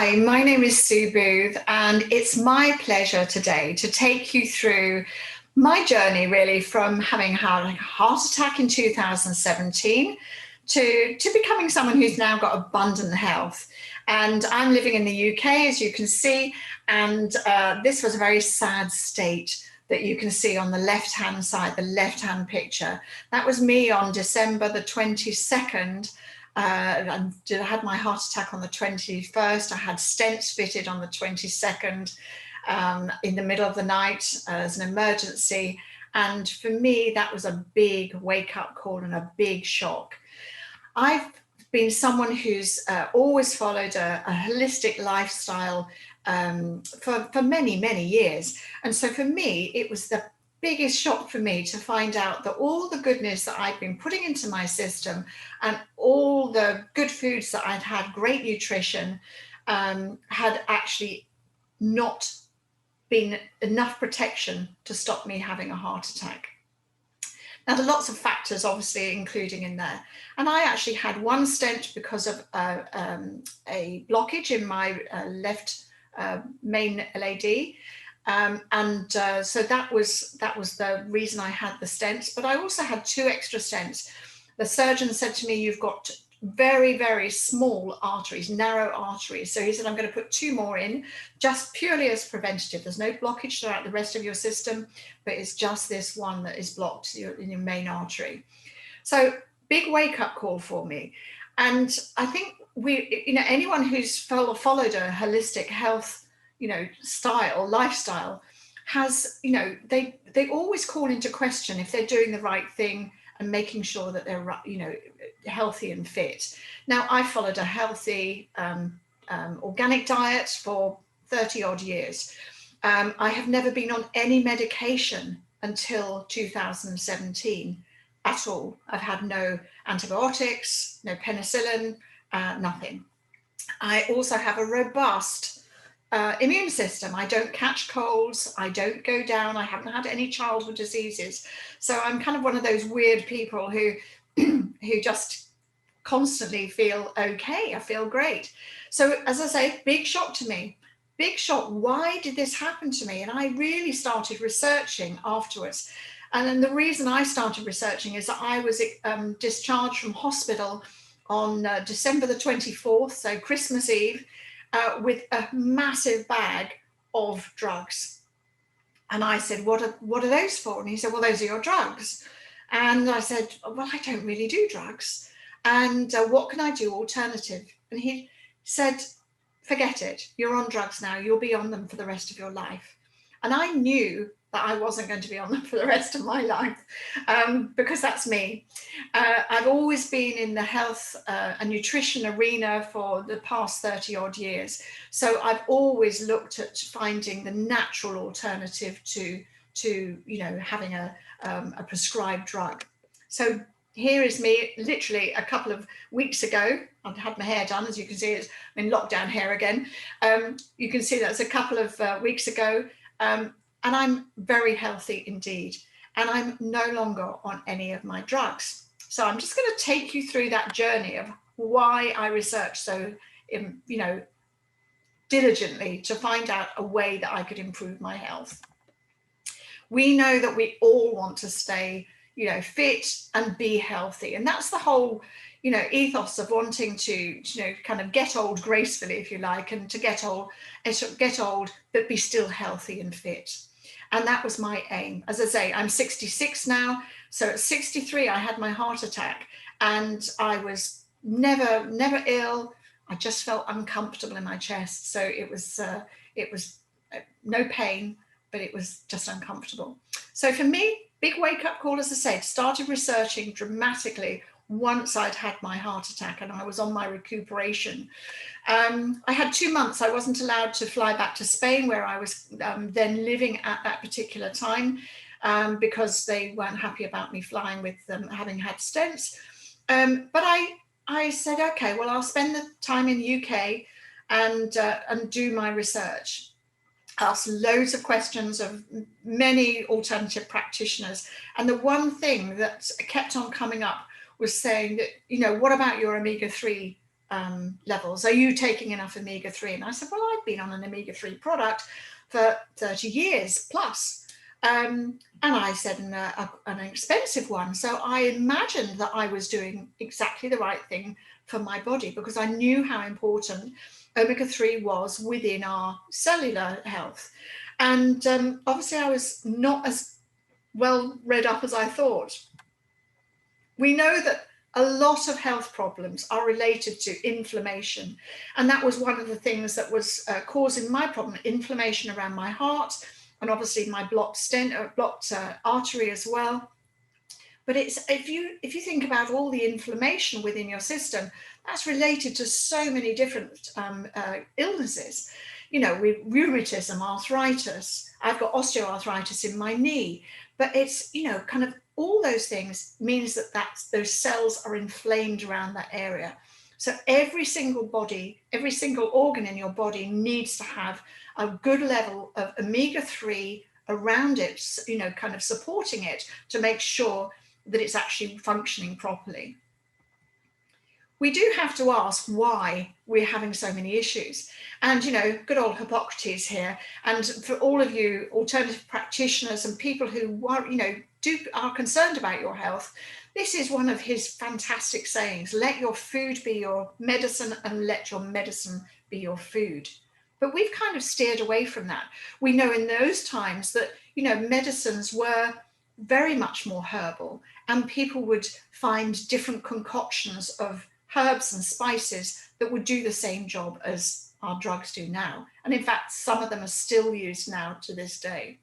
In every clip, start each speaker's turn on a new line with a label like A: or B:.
A: Hi, my name is Sue Booth, and it's my pleasure today to take you through my journey really from having had a heart attack in 2017 to becoming someone who's now got abundant health. And I'm living in the UK, as you can see, and this was a very sad state that you can see on the left-hand side, the left-hand picture. That was me on December the 22nd. I had my heart attack on the 21st. I had stents fitted on the 22nd in the middle of the night as an emergency. And for me, that was a big wake-up call and a big shock. I've been someone who's always followed a holistic lifestyle for many, many years. And so for me, it was the biggest shock for me to find out that all the goodness that I'd been putting into my system and all the good foods that I'd had, great nutrition, had actually not been enough protection to stop me having a heart attack. Now, there are lots of factors, obviously, including in there. And I actually had one stent because of a blockage in my left main LAD. So that was the reason I had the stents. But I also had 2 extra stents. The surgeon said to me, "You've got very, very small arteries, narrow arteries." So he said, "I'm going to put 2 more in, just purely as preventative. There's no blockage throughout the rest of your system, but it's just this one that is blocked in your main artery." So big wake-up call for me. And I think anyone who's followed a holistic health, lifestyle has, they always call into question if they're doing the right thing and making sure that they're, healthy and fit. Now, I followed a healthy organic diet for 30 odd years. I have never been on any medication until 2017 at all. I've had no antibiotics, no penicillin, nothing. I also have a robust immune system. I don't catch colds. I don't go down. I haven't had any childhood diseases. So I'm kind of one of those weird people who just constantly feel okay. I feel great. So as I say, big shock to me. Big shock. Why did this happen to me? And I really started researching afterwards. And then the reason I started researching is that I was discharged from hospital on December the 24th, so Christmas Eve, with a massive bag of drugs. And I said, what are those for? And he said, "Well, those are your drugs." And I said, "Well, I don't really do drugs. And what can I do alternative?" And he said, "Forget it. You're on drugs now. You'll be on them for the rest of your life." And I knew that I wasn't going to be on them for the rest of my life because that's me. I've always been in the health and nutrition arena for the past 30 odd years. So I've always looked at finding the natural alternative to having a prescribed drug. So here is me literally a couple of weeks ago. I've had my hair done, as you can see. It's in lockdown hair again. You can see that's a couple of weeks ago. And I'm very healthy indeed. And I'm no longer on any of my drugs. So I'm just going to take you through that journey of why I researched so, diligently to find out a way that I could improve my health. We know that we all want to stay, fit and be healthy. And that's the whole, ethos of wanting to, kind of get old gracefully, if you like, and to get old, but be still healthy and fit. And that was my aim. As I say, I'm 66 now. So at 63, I had my heart attack and I was never ill. I just felt uncomfortable in my chest. So it was no pain, but it was just uncomfortable. So for me, big wake-up call, as I said, started researching dramatically once I'd had my heart attack and I was on my recuperation. I had 2 months. I wasn't allowed to fly back to Spain, where I was then living at that particular time, because they weren't happy about me flying with them having had stents. But I said, okay, well, I'll spend the time in the UK and do my research. Asked loads of questions of many alternative practitioners. And the one thing that kept on coming up was saying that, what about your omega-3 levels. Are you taking enough omega-3? And I said, well, I've been on an omega-3 product for 30 years plus. And I said, an expensive one. So I imagined that I was doing exactly the right thing for my body, because I knew how important omega-3 was within our cellular health. And obviously I was not as well read up as I thought. We know that a lot of health problems are related to inflammation. And that was one of the things that was causing my problem, inflammation around my heart, and obviously my blocked artery as well. But it's if you think about all the inflammation within your system, that's related to so many different illnesses. You know, with rheumatism, arthritis, I've got osteoarthritis in my knee, but it's, you know, kind of all those things means that those cells are inflamed around that area. So every single organ in your body needs to have a good level of omega-3 around it, you know, kind of supporting it to make sure that it's actually functioning properly. We do have to ask why we're having so many issues. And, you know, good old Hippocrates here. And for all of you alternative practitioners and people who are, you know, are concerned about your health, this is one of his fantastic sayings: let your food be your medicine and let your medicine be your food. But we've kind of steered away from that. We know in those times that, you know, medicines were very much more herbal, and people would find different concoctions of herbs and spices that would do the same job as our drugs do now. And in fact, some of them are still used now to this day.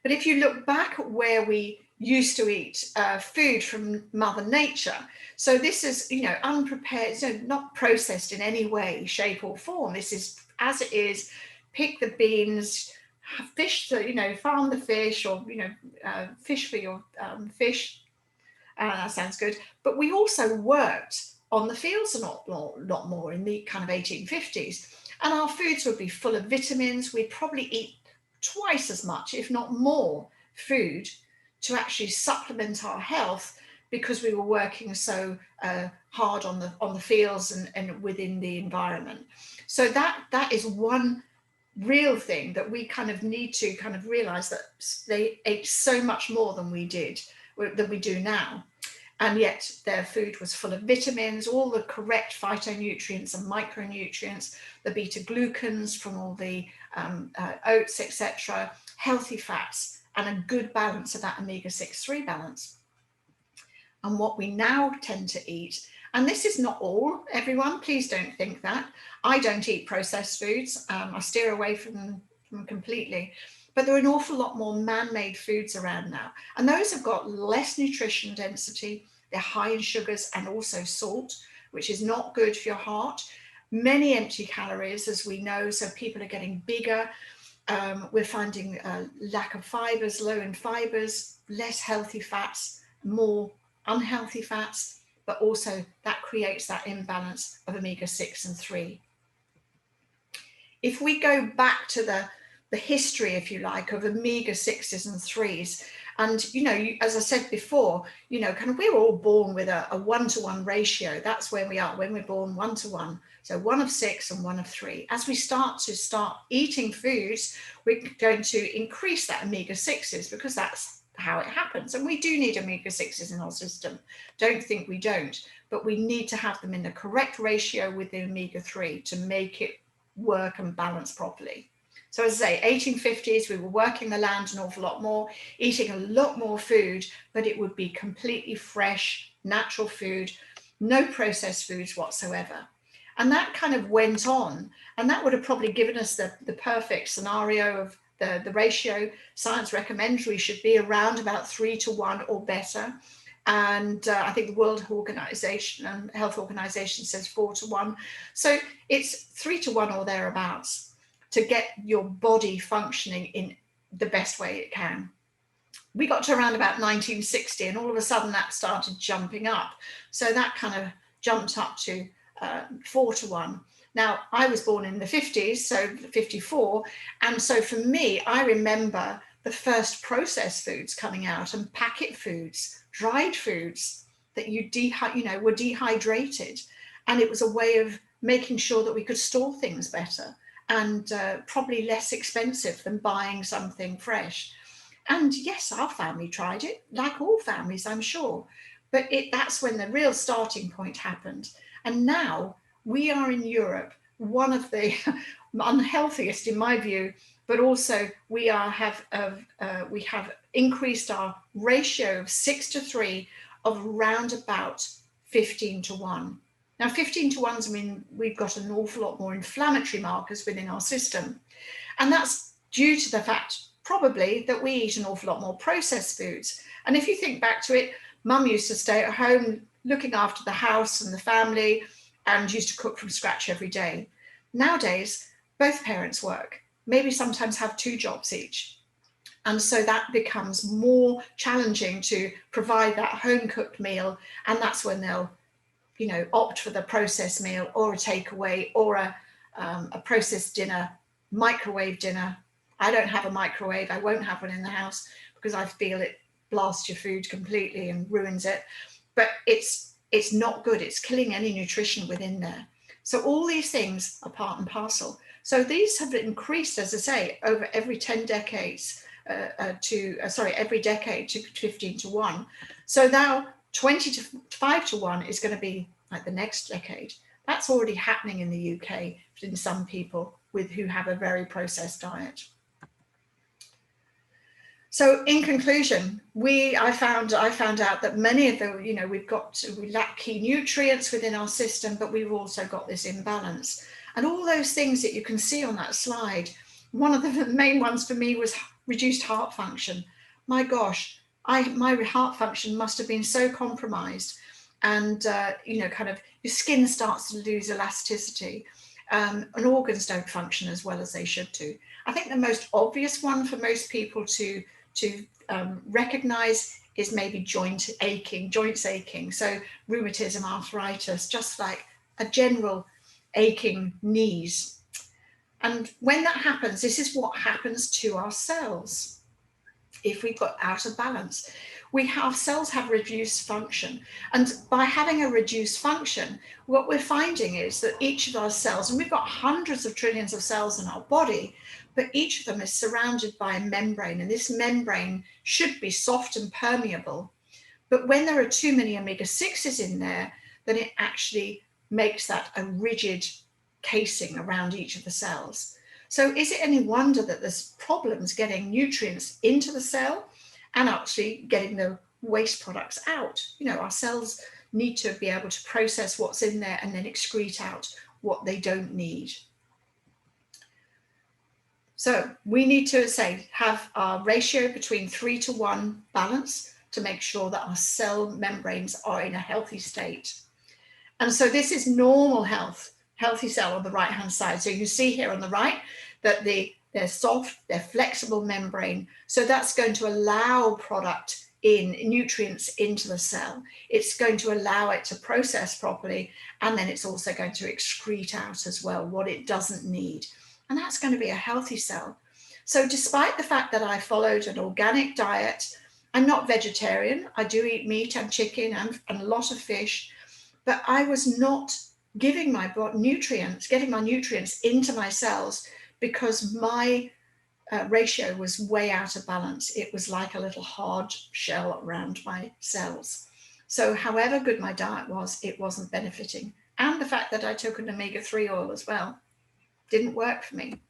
A: But if you look back at where we used to eat food from Mother Nature, so this is, you know, unprepared, so not processed in any way, shape or form. This is as it is. Pick the beans, fish, you know, farm the fish, or, you know, fish for your fish. That sounds good. But we also worked on the fields a lot more in the kind of 1850s. And our foods would be full of vitamins. We'd probably eat twice as much, if not more, food to actually supplement our health, because we were working so hard on the fields and within the environment. So that is one real thing that we kind of need to kind of realize, that they ate so much more than we do now. And yet their food was full of vitamins, all the correct phytonutrients and micronutrients, the beta glucans from all the oats, etc., healthy fats, and a good balance of that omega-6/3 balance. And what we now tend to eat, and this is not all, everyone, please don't think that. I don't eat processed foods. I steer away from them completely. But there are an awful lot more man-made foods around now. And those have got less nutrition density. They're high in sugars and also salt, which is not good for your heart. Many empty calories, as we know, so people are getting bigger. We're finding lack of fibers, low in fibers, less healthy fats, more unhealthy fats, but also that creates that imbalance of omega-6 and 3. If we go back to the history, if you like, of omega-6s and 3s, and, you know, as I said before, you know, kind of we're all born with a 1-to-1 ratio. That's where we are when we're born, 1-to-1. So 1 of 6 and 1 of 3. As we start eating foods, we're going to increase that omega-6s, because that's how it happens. And we do need omega-6s in our system. Don't think we don't, but we need to have them in the correct ratio with the omega-3 to make it work and balance properly. So as I say, 1850s, we were working the land an awful lot more, eating a lot more food, but it would be completely fresh, natural food, no processed foods whatsoever. And that kind of went on, and that would have probably given us the perfect scenario of the ratio. Science recommends we should be around about 3-to-1 or better. And I think the World Health Organization says 4-to-1. So it's 3-to-1 or thereabouts to get your body functioning in the best way it can. We got to around about 1960, and all of a sudden that started jumping up. So that kind of jumped up to 4-to-1. Now, I was born in the 50s, so 54. And so for me, I remember the first processed foods coming out, and packet foods, dried foods that were dehydrated. And it was a way of making sure that we could store things better and probably less expensive than buying something fresh. And yes, our family tried it, like all families, I'm sure. But that's when the real starting point happened. And now we are in Europe, one of the unhealthiest in my view, but also we have increased our ratio of 6-3 of around about 15-1. Now, 15-1s mean we've got an awful lot more inflammatory markers within our system. And that's due to the fact, probably, that we eat an awful lot more processed foods. And if you think back to it, Mum used to stay at home looking after the house and the family and used to cook from scratch every day. Nowadays, both parents work, maybe sometimes have 2 jobs each. And so that becomes more challenging to provide that home cooked meal. And that's when they'll, opt for the processed meal or a takeaway or a processed dinner, microwave dinner. I don't have a microwave. I won't have one in the house because I feel it blasts your food completely and ruins it. But it's not good. It's killing any nutrition within there. So all these things are part and parcel. So these have increased, as I say, over every 10 decades every decade to 15-1. So now 25-1 is going to be like the next decade. That's already happening in the UK in some people who have a very processed diet. So in conclusion, I found out that many of the, we lack key nutrients within our system, but we've also got this imbalance. And all those things that you can see on that slide, one of the main ones for me was reduced heart function. My gosh, my heart function must have been so compromised. And, kind of your skin starts to lose elasticity. And organs don't function as well as they should do. I think the most obvious one for most people to recognize is maybe joints aching. So rheumatism arthritis, just like a general aching knees. And when that happens, this is what happens to our cells. If we've got out of balance, our cells have reduced function. And by having a reduced function, what we're finding is that each of our cells, and we've got hundreds of trillions of cells in our body, but each of them is surrounded by a membrane, and this membrane should be soft and permeable. But when there are too many omega-6s in there, then it actually makes that a rigid casing around each of the cells. So is it any wonder that there's problems getting nutrients into the cell and actually getting the waste products out? Our cells need to be able to process what's in there and then excrete out what they don't need. So we need to have our ratio between 3-1 balance to make sure that our cell membranes are in a healthy state. And so this is normal healthy cell on the right hand side. So you see here on the right that they're soft, they're flexible membrane. So that's going to allow nutrients into the cell. It's going to allow it to process properly, and then it's also going to excrete out as well what it doesn't need. And that's going to be a healthy cell. So despite the fact that I followed an organic diet, I'm not vegetarian. I do eat meat and chicken and a lot of fish, but I was not getting my nutrients into my cells because my ratio was way out of balance. It was like a little hard shell around my cells. So however good my diet was, it wasn't benefiting. And the fact that I took an omega-3 oil as well didn't work for me.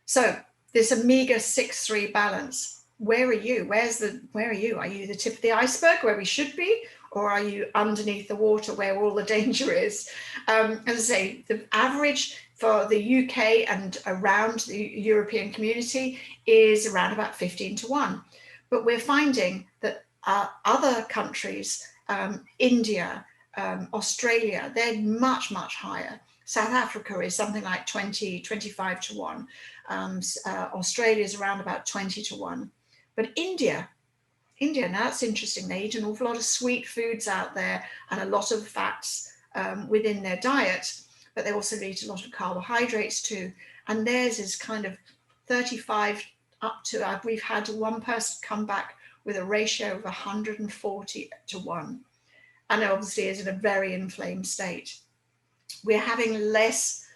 A: So this omega-6-3 balance, where are you? Where are you? Are you the tip of the iceberg where we should be? Or are you underneath the water where all the danger is? As I say, the average for the UK and around the European community is around about 15-1. But we're finding that other countries, India, Australia, they're much, much higher. South Africa is something like 25-1. Australia is around about 20-1. But India, now that's interesting. They eat an awful lot of sweet foods out there and a lot of fats within their diet, but they also eat a lot of carbohydrates too. And theirs is kind of 35 up to, we've had one person come back with a ratio of 140-1. and obviously is in a very inflamed state. We're having less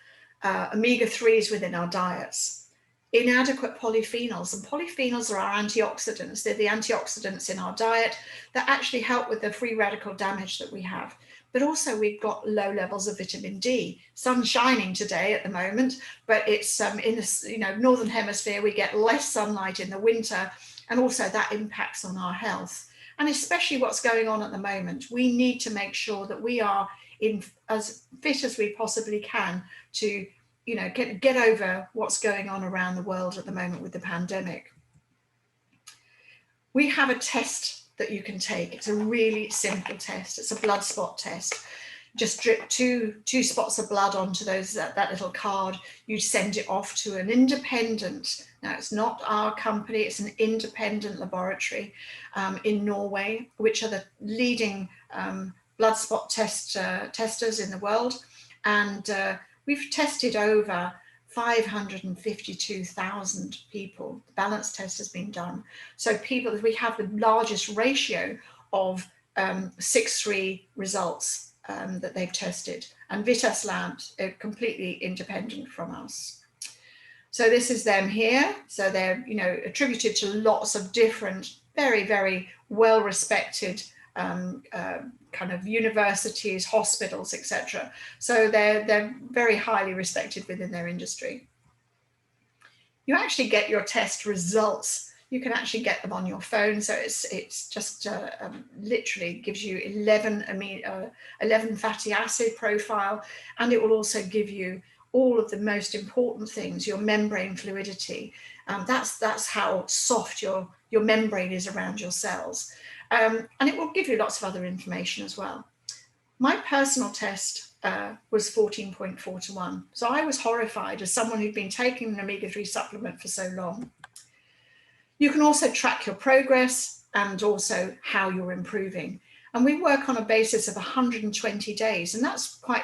A: omega-3s within our diets, inadequate polyphenols, and polyphenols are our antioxidants. They're the antioxidants in our diet that actually help with the free radical damage that we have. But also we've got low levels of vitamin D. Sun's shining today at the moment, but it's in the northern hemisphere we get less sunlight in the winter, and also that impacts on our health. And especially what's going on at the moment, we need to make sure that we are as fit as we possibly can to get over what's going on around the world at the moment with the pandemic. We have a test that you can take. It's a really simple test. It's a blood spot test. Just drip two spots of blood onto that little card. You send it off to an independent, now it's not our company, it's an independent laboratory in Norway, which are the leading blood spot testers in the world. And we've tested over 552,000 people. The balance test has been done. So we have the largest ratio of 6-3 results that they've tested, and Vitas Labs are completely independent from us. So this is them here. So they're attributed to lots of different, very, very well-respected kind of universities, hospitals, etc. So they're very highly respected within their industry. You actually get your test results. You can actually get them on your phone. So it's just literally gives you 11 fatty acid profile, and it will also give you all of the most important things, your membrane fluidity. That's how soft your membrane is around your cells. And it will give you lots of other information as well. My personal test was 14.4 to 1. So I was horrified as someone who'd been taking an omega-3 supplement for so long. You can also track your progress and also how you're improving. And we work on a basis of 120 days. And that's quite,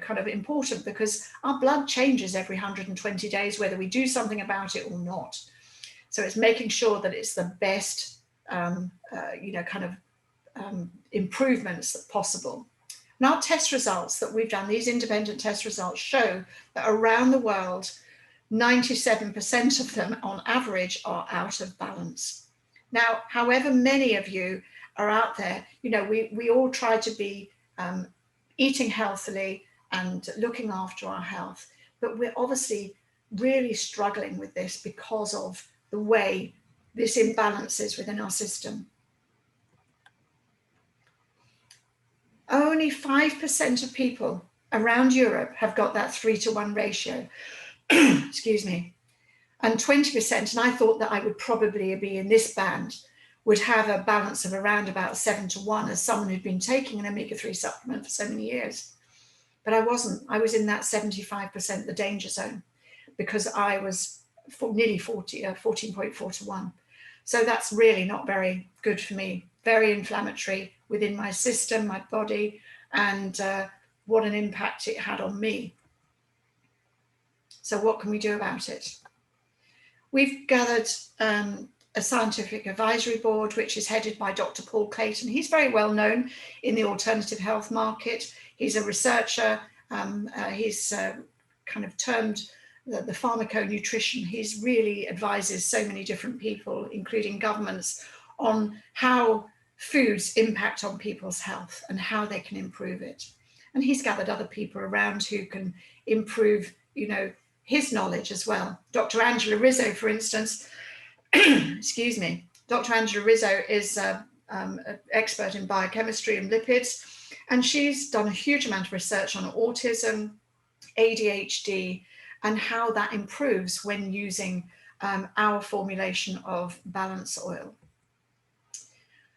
A: kind of important because our blood changes every 120 days, whether we do something about it or not. So it's making sure that it's the best improvements possible. And our test results that we've done, these independent test results show that around the world, 97% of them on average are out of balance. Now, however many of you are out there, we all try to be eating healthily and looking after our health, but we're obviously really struggling with this because of the way this imbalance is within our system. Only 5% of people around Europe have got that 3-to-1 ratio. Excuse me. And 20%, and I thought that I would probably be in this band, would have a balance of around about 7-to-1 as someone who'd been taking an omega-3 supplement for so many years. But I wasn't. I was in that 75%, the danger zone, because I was nearly 14.4 to 1. So that's really not very good for me. Very inflammatory within my system, my body, and what an impact it had on me. So what can we do about it? We've gathered a scientific advisory board, which is headed by Dr. Paul Clayton. He's very well known in the alternative health market. He's a researcher. He's kind of termed the pharmaconutrition. He's really advises so many different people, including governments, on how foods impact on people's health and how they can improve it. And he's gathered other people around who can improve, his knowledge as well. Dr. Angela Rizzo, for instance, excuse me, Dr. Angela Rizzo is an expert in biochemistry and lipids, and she's done a huge amount of research on autism, ADHD, and how that improves when using our formulation of balance oil.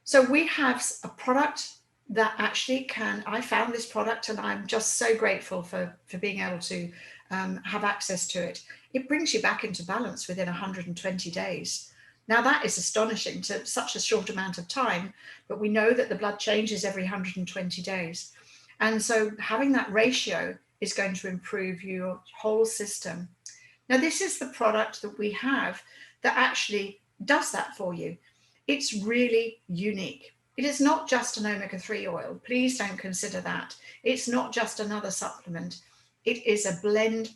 A: So we have a product that actually I found this product and I'm just so grateful for being able to have access to it. It brings you back into balance within 120 days. Now that is astonishing to such a short amount of time, but we know that the blood changes every 120 days. And so having that ratio is going to improve your whole system. Now this is the product that we have that actually does that for you. It's really unique. It is not just an omega-3 oil. Please don't consider that. It's not just another supplement. It is a blend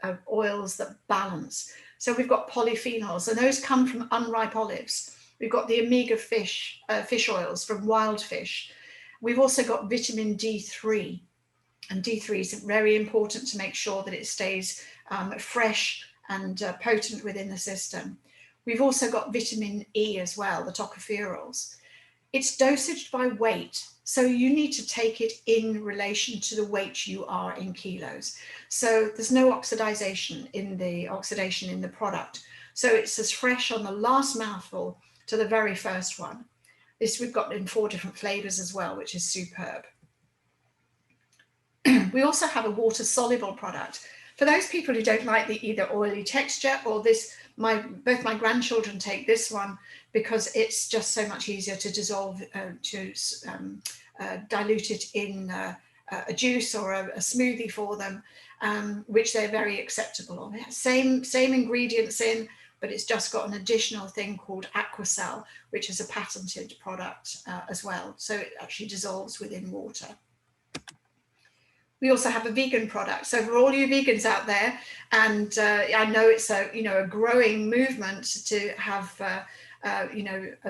A: of oils that balance. So we've got polyphenols, and those come from unripe olives. We've got the omega fish oils from wild fish. We've also got vitamin D3, and D3 is very important to make sure that it stays fresh and potent within the system. We've also got vitamin E as well, the tocopherols. It's dosaged by weight, so you need to take it in relation to the weight you are in kilos. So there's no oxidation in the product. So it's as fresh on the last mouthful to the very first one. This we've got in 4 different flavors as well, which is superb. We also have a water-soluble product. For those people who don't like the either oily texture or this, both my grandchildren take this one because it's just so much easier to dissolve, dilute it in a juice or a smoothie for them, which they're very acceptable of. It has same ingredients in, but it's just got an additional thing called Aquacell, which is a patented product as well. So it actually dissolves within water. We also have a vegan product. So for all you vegans out there, and I know it's a growing movement to have a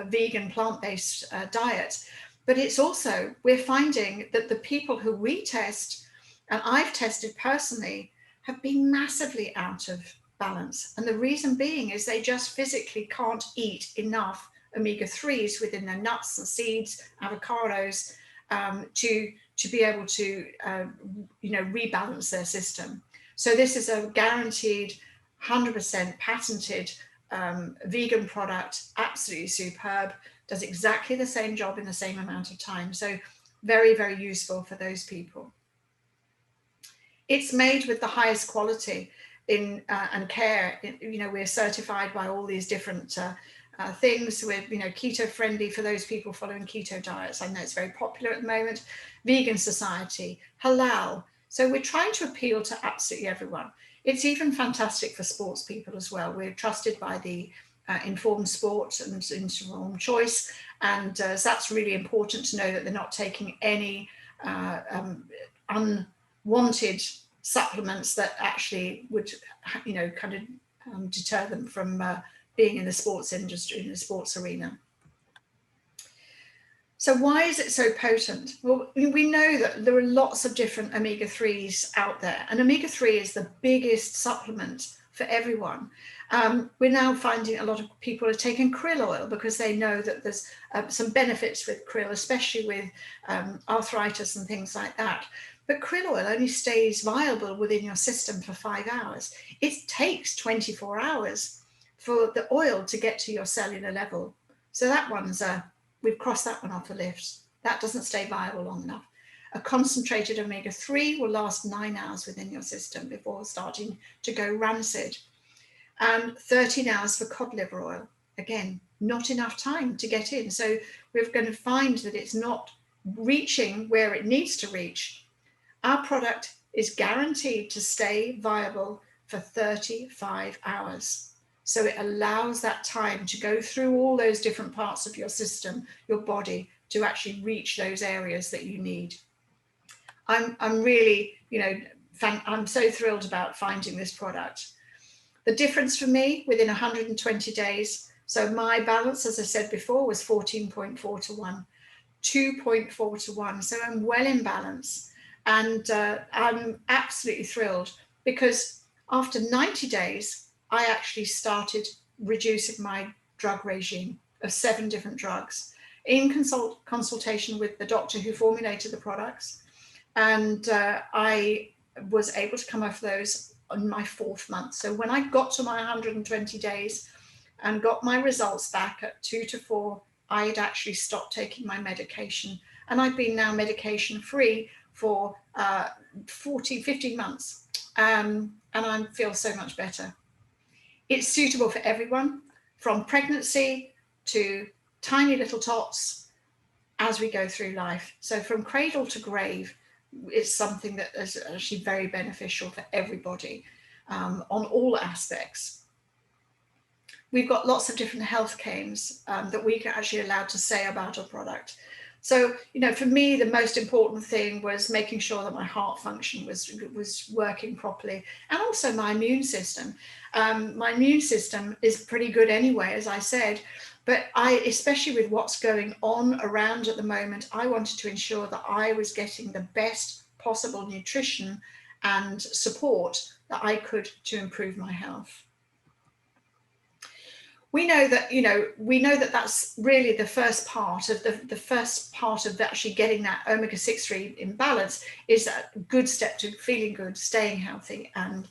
A: vegan plant-based diet, but it's also, we're finding that the people who we test, and I've tested personally, have been massively out of balance. And the reason being is they just physically can't eat enough omega-3s within their nuts and seeds, avocados, to be able to rebalance their system. So this is a guaranteed 100% patented vegan product, absolutely superb, does exactly the same job in the same amount of time. So very, very useful for those people. It's made with the highest quality and care. We're certified by all these different things. We're keto friendly for those people following keto diets. I know it's very popular at the moment. Vegan Society, halal. So we're trying to appeal to absolutely everyone. It's even fantastic for sports people as well. We're trusted by the Informed Sport and Informed Choice, and so that's really important to know that they're not taking any unwanted supplements that actually would deter them from being in the sports industry, in the sports arena. So why is it so potent? Well, we know that there are lots of different omega-3s out there, and omega-3 is the biggest supplement for everyone. We're now finding a lot of people are taking krill oil because they know that there's some benefits with krill, especially with arthritis and things like that. But krill oil only stays viable within your system for 5 hours. It takes 24 hours for the oil to get to your cellular level. So that one's we've crossed that one off the list. That doesn't stay viable long enough. A concentrated omega-3 will last 9 hours within your system before starting to go rancid. And 13 hours for cod liver oil. Again, not enough time to get in. So we're going to find that it's not reaching where it needs to reach. Our product is guaranteed to stay viable for 35 hours. So it allows that time to go through all those different parts of your system, your body, to actually reach those areas that you need. I'm really, I'm so thrilled about finding this product. The difference for me within 120 days, so my balance, as I said before, was 14.4 to 1, 2.4 to 1. So I'm well in balance. And I'm absolutely thrilled because after 90 days, I actually started reducing my drug regime of 7 different drugs in consultation with the doctor who formulated the products. And I was able to come off those on my 4th month. So when I got to my 120 days and got my results back at 2 to 4, I had actually stopped taking my medication. And I've been now medication free for 15 months. And I feel so much better. It's suitable for everyone, from pregnancy to tiny little tots as we go through life. So from cradle to grave, it's something that is actually very beneficial for everybody on all aspects. we've got lots of different health claims that we can actually allowed to say about our product. So, for me, the most important thing was making sure that my heart function was working properly, and also my immune system. My immune system is pretty good anyway, as I said, but especially with what's going on around at the moment, I wanted to ensure that I was getting the best possible nutrition and support that I could to improve my health. We know that that's really the first part of the first part of actually getting that omega-6 in balance is a good step to feeling good, staying healthy, and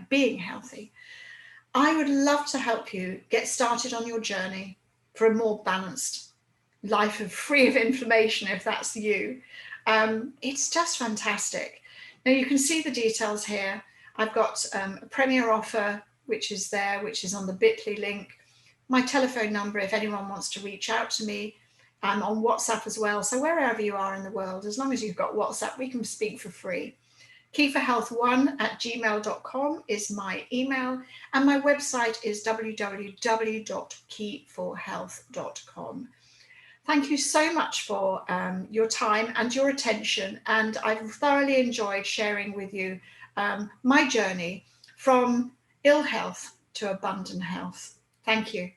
A: being healthy. I would love to help you get started on your journey for a more balanced life free of inflammation, if that's you. It's just fantastic. Now you can see the details here. I've got a premier offer, which is there, which is on the bit.ly link. My telephone number, if anyone wants to reach out to me. I'm on WhatsApp as well. So wherever you are in the world, as long as you've got WhatsApp, we can speak for free. keyforhealth1@gmail.com is my email, and my website is www.keyforhealth.com. Thank you so much for your time and your attention, and I've thoroughly enjoyed sharing with you my journey from ill health to abundant health. Thank you.